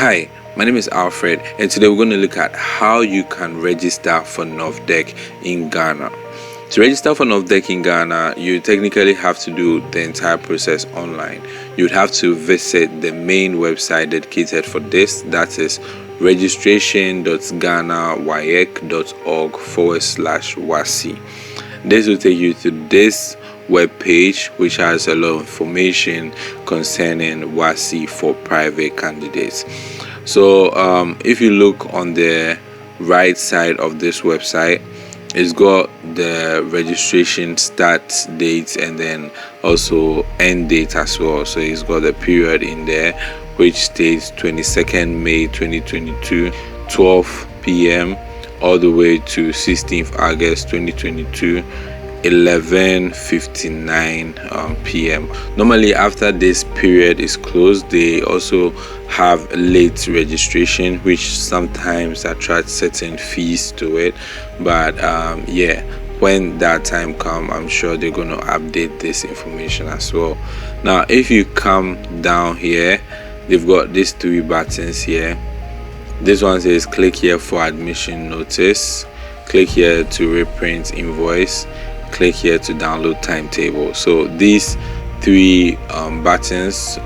Hi, my name is Alfred, and today we're going to look at how you can register for NOVDEC in Ghana. To register for NOVDEC in Ghana, you technically have to do the entire process online. You'd have to visit the main website dedicated for this, that is registration.ghanawayek.org/WASI. This will take you to this web page, which has a lot of information concerning WASI for private candidates. So if you look on the right side of this website, it's got the registration start date and then also end date as well. So it's got the period in there which states 22nd May 2022, 12 p.m. all the way to 16th August 2022, 11:59 p.m. Normally after this period is closed, they also have late registration, which sometimes attracts certain fees to it, but when that time comes, I'm sure they're going to update this information as well. Now if you come down here, they've got these three buttons here. This one says click here for admission notice, click here to reprint invoice, click here to download timetable. So these three buttons,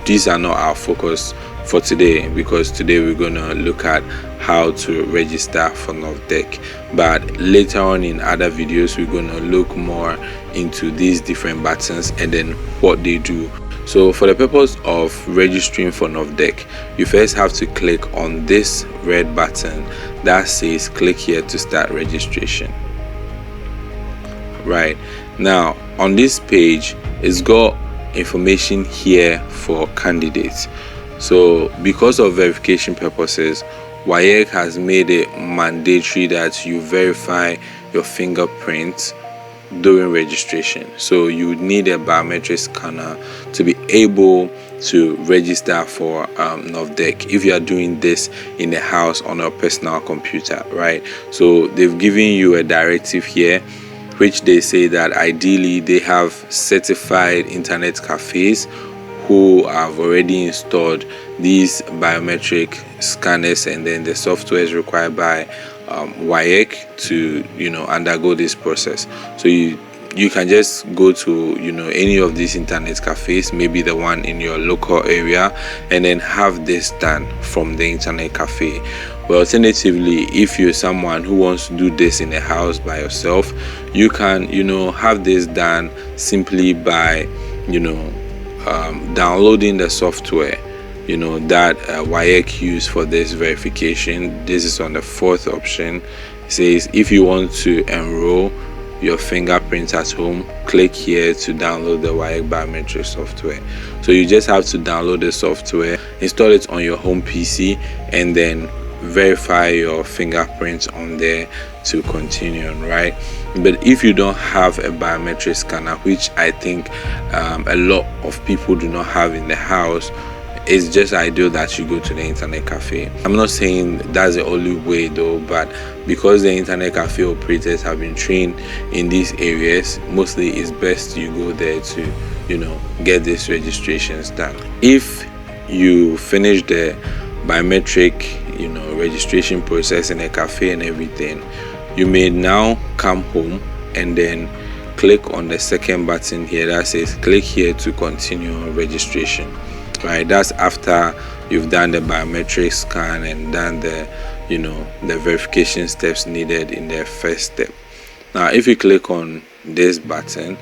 these are not our focus for today, because today we're going to look at how to register for NOVDEC, but later on in other videos we're going to look more into these different buttons and then what they do. So for the purpose of registering for NOVDEC, you first have to click on this red button that says click here to start registration. Right now on this page, it's got information here for candidates. So because of verification purposes, WAEC has made it mandatory that you verify your fingerprints during registration. So you would need a biometric scanner to be able to register for NOVDEC if you are doing this in the house on a personal computer, right? So they've given you a directive here, which they say that ideally they have certified internet cafes who have already installed these biometric scanners, and then the software is required by WAEC to undergo this process. So you can just go to any of these internet cafes, maybe the one in your local area, and then have this done from the internet cafe. But alternatively, if you're someone who wants to do this in the house by yourself, you can have this done simply by downloading the software that WAEC use for this verification. This is on the fourth option. It says if you want to enroll your fingerprints at home, click here to download the WAEC biometric software. So you just have to download the software, install it on your home PC, and then verify your fingerprints on there to continue, right? But if you don't have a biometric scanner, which I think a lot of people do not have in the house, it's just ideal that you go to the internet cafe. I'm not saying that's the only way though, but because the internet cafe operators have been trained in these areas, mostly it's best you go there to get these registrations done. If you finish the biometric registration process in a cafe and everything, you may now come home and then click on the second button here that says click here to continue registration. Right, that's after you've done the biometric scan and done the the verification steps needed in the first step. Now if you click on this button,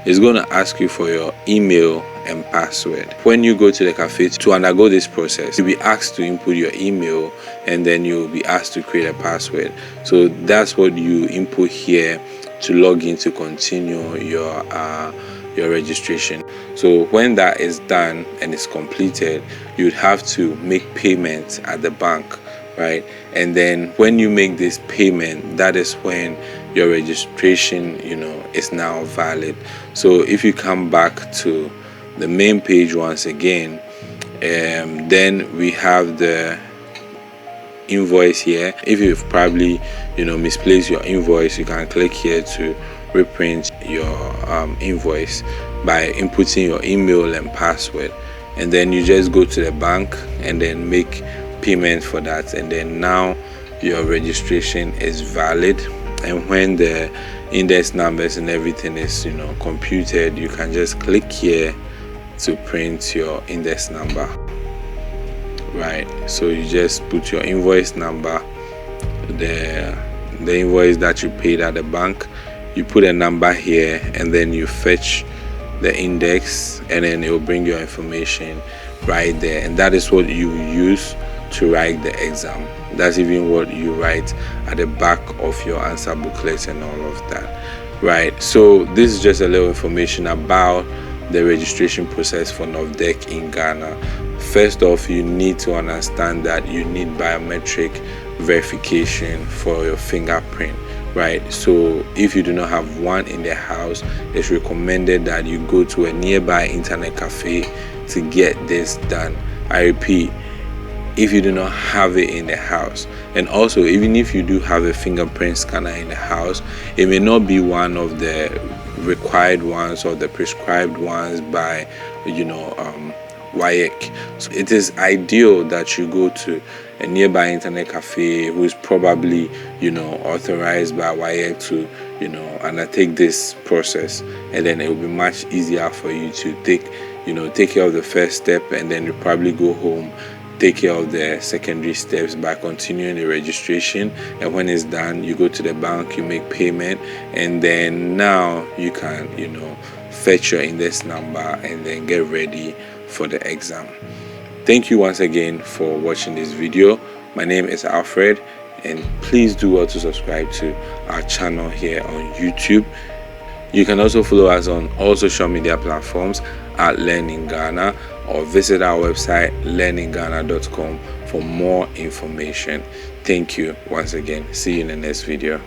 it's going to ask you for your email and password. When you go to the cafe to undergo this process, you'll be asked to input your email, and then you'll be asked to create a password. So that's what you input here to log in to continue your registration. So when that is done and it's completed, you'd have to make payment at the bank, right? And then when you make this payment, that is when your registration is now valid. So if you come back to the main page once again, then we have the invoice here. If you've probably misplaced your invoice, you can click here to reprint your invoice by inputting your email and password, and then you just go to the bank and then make payment for that, and then now your registration is valid. And when the index numbers and everything is computed, you can just click here to print your index number. Right, so you just put your invoice number, the invoice that you paid at the bank, you put a number here, and then you fetch the index, and then it will bring your information right there, and that is what you use to write the exam. That's even what you write at the back of your answer booklet and all of that. Right, so this is just a little information about the registration process for NOVDEC in Ghana. First off, you need to understand that you need biometric verification for your fingerprint. Right, so if you do not have one in the house, it's recommended that you go to a nearby internet cafe to get this done. I repeat, if you do not have it in the house. And also, even if you do have a fingerprint scanner in the house, it may not be one of the required ones or the prescribed ones by WAEC. So it is ideal that you go to a nearby internet cafe who is probably authorized by WAEC to undertake this process, and then it will be much easier for you to take care of the first step, and then you probably go home, take care of the secondary steps by continuing the registration. And when it's done, you go to the bank, you make payment, and then now you can fetch your index number and then get ready for the exam. Thank you once again for watching this video. My name is Alfred, and please do well to subscribe to our channel here on YouTube. You can also follow us on all social media platforms at Learn in Ghana, or visit our website learninghana.com for more information. Thank you once again. See you in the next video.